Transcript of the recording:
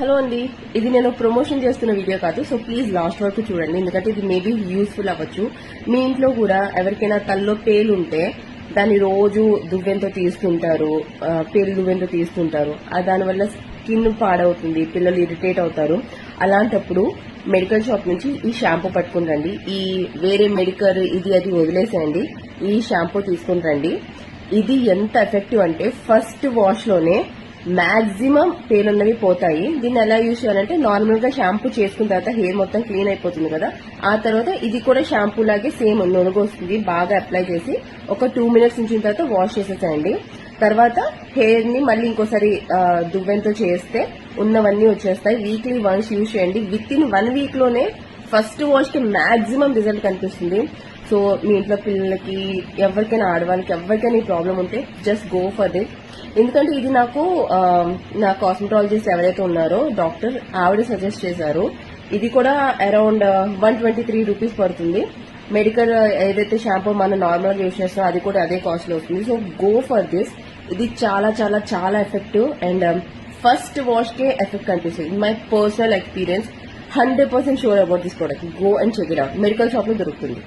Hello అండి, ఇది నేను ప్రమోషన్ చేస్తున్న వీడియో కాదు. సో ప్లీజ్ లాస్ట్ వరకు చూడండి, ఎందుకంటే ఇది మేబీ యూస్ఫుల్ అవ్వచ్చు. మీ ఇంట్లో కూడా ఎవరికైనా తల్లో పేలు ఉంటే దాన్ని రోజు దువ్వెంతో తీస్తుంటారు, పేలు దువ్వెంతో తీస్తుంటారు. దానివల్ల స్కిన్ పాడవుతుంది, పిల్లలు ఇరిటేట్ అవుతారు. అలాంటప్పుడు మెడికల్ షాప్ నుంచి ఈ షాంపూ పట్టుకుని రండి. ఈ వేరే మెడికల్ ఇది అది వదిలేసేయండి, ఈ షాంపూ తీసుకుని రండి. ఇది ఎంత ఎఫెక్టివ్ అంటే ఫస్ట్ వాష్ లోనే మాక్సిమం పేలున్నవి పోతాయి. దీన్ని ఎలా యూజ్ చేయాలంటే నార్మల్ గా షాంపూ చేసుకున్న తర్వాత హెయిర్ మొత్తం క్లీన్ అయిపోతుంది కదా, ఆ తర్వాత ఇది కూడా షాంపూ లాగే సేమ్ నొనుగు వస్తుంది. బాగా అప్లై చేసి ఒక 2 మినిట్స్ ఉంచిన తర్వాత వాష్ చేసేసేయండి. తర్వాత హెయిర్ ని మళ్ళీ ఇంకోసారి దువ్వెంతో చేస్తే ఉన్నవన్నీ వచ్చేస్తాయి. వీక్లీ వన్స్ యూజ్ చేయండి. విత్ ఇన్ 1 వీక్ లోనే ఫస్ట్ వాష్ కి మాక్సిమం రిజల్ట్ కనిపిస్తుంది. సో మీ ఇంట్లో పిల్లలకి ఎవరికైనా ఆడవాళ్ళకి ఎవరికైనా ఈ ప్రాబ్లం ఉంటే జస్ట్ గో ఫర్ దిట్. ఎందుకంటే ఇది నాకు నా కాస్మెటాలజిస్ట్ ఎవరైతే ఉన్నారో డాక్టర్ ఆవిడ సజెస్ట్ చేశారు. ఇది కూడా అరౌండ్ 123 రూపీస్ పడుతుంది. మెడికల్ ఏదైతే షాంపూ మనం నార్మల్ గా యూజ్ చేస్తామో అది కూడా అదే కాస్ట్ లో వస్తుంది. So go for this. ఇది చాలా చాలా చాలా ఎఫెక్టివ్ అండ్ ఫస్ట్ వాష్ కే ఎఫెక్ట్ కనిపిస్తుంది. My personal experience. 100% sure about this product. Go and check it out. Medical shop లో దొరుకుతుంది.